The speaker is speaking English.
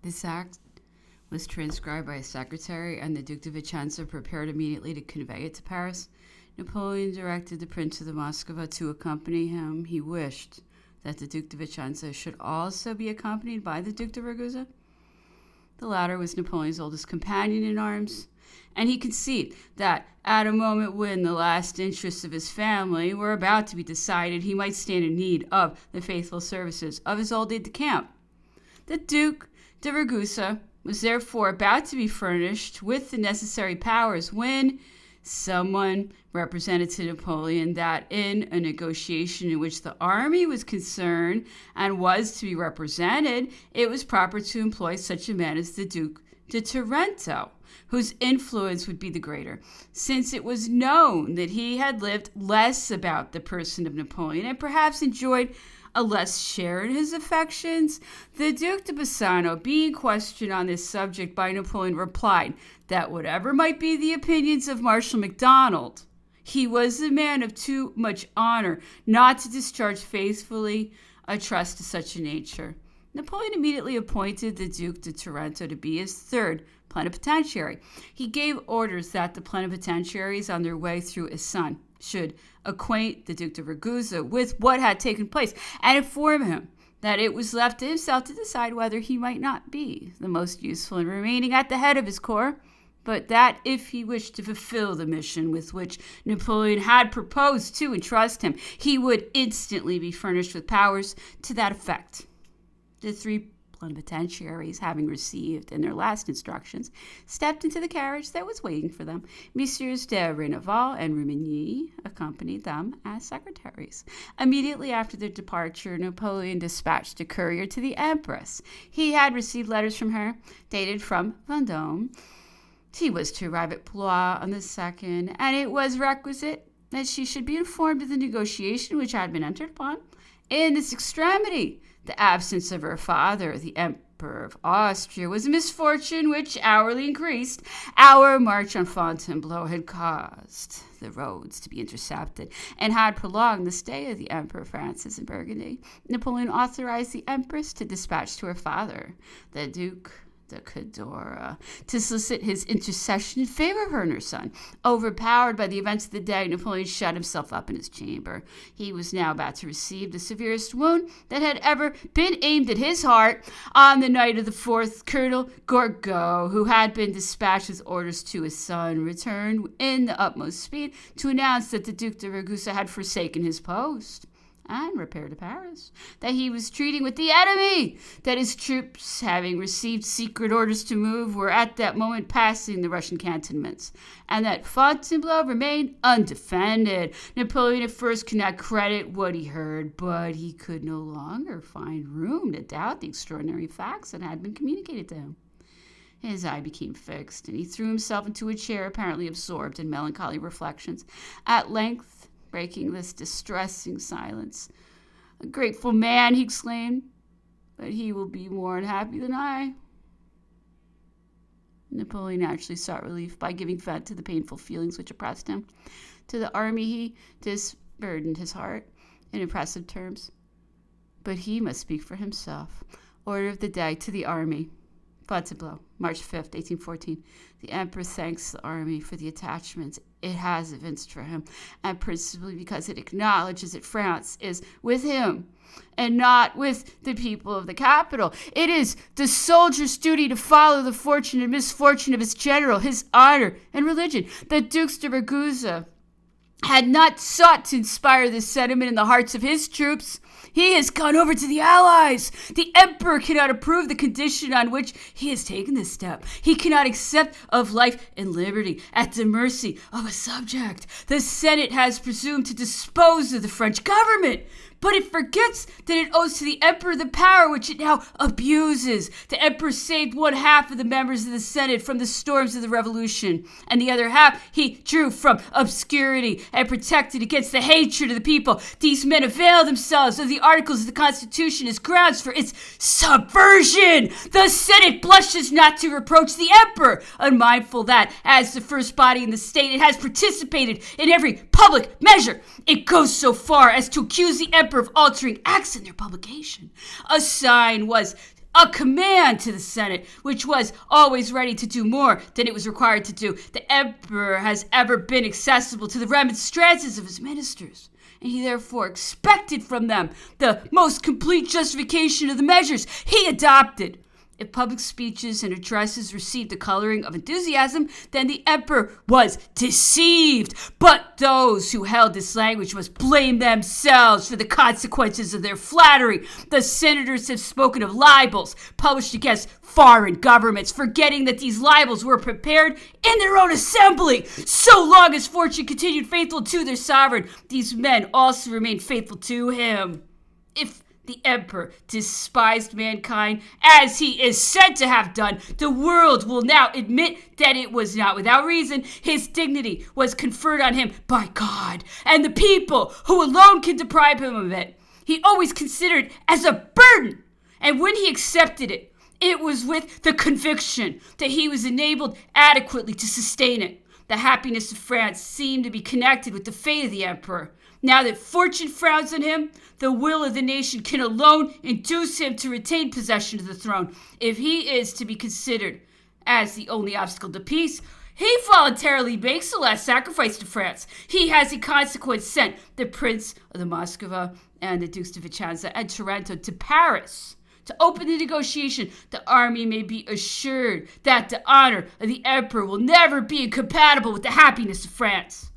This act was transcribed by a secretary, and the Duc de Vicenza prepared immediately to convey it to Paris. Napoleon directed the Prince of the Moskva to accompany him. He wished that the Duc de Vicenza should also be accompanied by the Duc de Ragusa. The latter was Napoleon's oldest companion in arms, and he conceived that at a moment when the last interests of his family were about to be decided, he might stand in need of the faithful services of his old aide-de-camp. The Duc de Ragusa was therefore about to be furnished with the necessary powers when someone represented to Napoleon that in a negotiation in which the army was concerned and was to be represented, it was proper to employ such a man as the Duc de Taranto, whose influence would be the greater, since it was known that he had lived less about the person of Napoleon and perhaps enjoyed a less share in his affections. The Duc de Bassano, being questioned on this subject by Napoleon, replied that whatever might be the opinions of Marshal MacDonald, he was a man of too much honor not to discharge faithfully a trust of such a nature. Napoleon immediately appointed the Duc de Taranto to be his third plenipotentiary. He gave orders that the plenipotentiaries on their way through his son should acquaint the Duc de Ragusa with what had taken place and inform him that it was left to himself to decide whether he might not be the most useful in remaining at the head of his corps, but that if he wished to fulfill the mission with which Napoleon had proposed to entrust him, he would instantly be furnished with powers to that effect. The three plenipotentiaries, having received in their last instructions, stepped into the carriage that was waiting for them. Messieurs de Reneval and Rumigny accompanied them as secretaries. Immediately after their departure, Napoleon dispatched a courier to the Empress. He had received letters from her, dated from Vendôme. He was to arrive at Blois on the 2nd, and it was requisite that she should be informed of the negotiation which had been entered upon. In this extremity, the absence of her father, the Emperor of Austria, was a misfortune which hourly increased. Our march on Fontainebleau had caused the roads to be intercepted and had prolonged the stay of the Emperor Francis in Burgundy. Napoleon authorized the Empress to dispatch to her father, the Duc de Cadora, to solicit his intercession in favor of her and her son. Overpowered by the events of the day, Napoleon shut himself up in his chamber. He was now about to receive the severest wound that had ever been aimed at his heart. On the night of the 4th, Colonel Gourgaud, who had been dispatched with orders to his son, returned in the utmost speed to announce that the Duc de Ragusa had forsaken his post and repaired to Paris, that he was treating with the enemy, that his troops, having received secret orders to move, were at that moment passing the Russian cantonments, and that Fontainebleau remained undefended. Napoleon at first could not credit what he heard, but he could no longer find room to doubt the extraordinary facts that had been communicated to him. His eye became fixed, and he threw himself into a chair, apparently absorbed in melancholy reflections. At length, breaking this distressing silence, "A grateful man," he exclaimed, "but he will be more unhappy than I." Napoleon naturally sought relief by giving vent to the painful feelings which oppressed him. To the army he disburdened his heart in impressive terms. But he must speak for himself. Order of the day to the army. Fontainebleau, March 5th, 1814. The Emperor thanks the army for the attachment it has evinced for him, and principally because it acknowledges that France is with him and not with the people of the capital. It is the soldier's duty to follow the fortune and misfortune of his general, his honor and religion. The Duc de Ragusa had not sought to inspire this sentiment in the hearts of his troops. He has gone over to the Allies. The Emperor cannot approve the condition on which he has taken this step. He cannot accept of life and liberty at the mercy of a subject. The Senate has presumed to dispose of the French government, but it forgets that it owes to the Emperor the power which it now abuses. The Emperor saved one half of the members of the Senate from the storms of the Revolution, and the other half he drew from obscurity and protected against the hatred of the people. These men avail themselves of the articles of the Constitution as grounds for its subversion. The Senate blushes not to reproach the Emperor, unmindful that, as the first body in the state, it has participated in every public measure. It goes so far as to accuse the Emperor of altering acts in their publication. A sign was a command to the Senate, which was always ready to do more than it was required to do. The emperor has ever been accessible to the remonstrances of his ministers, and he therefore expected from them the most complete justification of the measures he adopted. If public speeches and addresses received the coloring of enthusiasm, then the emperor was deceived. But those who held this language must blame themselves for the consequences of their flattery. The senators have spoken of libels published against foreign governments, forgetting that these libels were prepared in their own assembly. So long as fortune continued faithful to their sovereign, these men also remained faithful to him. If the emperor despised mankind as he is said to have done, the world will now admit that it was not without reason. His dignity was conferred on him by God and the people, who alone can deprive him of it. He always considered as a burden, and when he accepted it, it was with the conviction that he was enabled adequately to sustain it. The happiness of France seemed to be connected with the fate of the emperor. Now that fortune frowns on him, the will of the nation can alone induce him to retain possession of the throne. If he is to be considered as the only obstacle to peace, he voluntarily makes the last sacrifice to France. He has in consequence sent the Prince of the Moscova and the Dukes de Vicenza and Taranto to Paris to open the negotiation. The army may be assured that the honor of the emperor will never be incompatible with the happiness of France.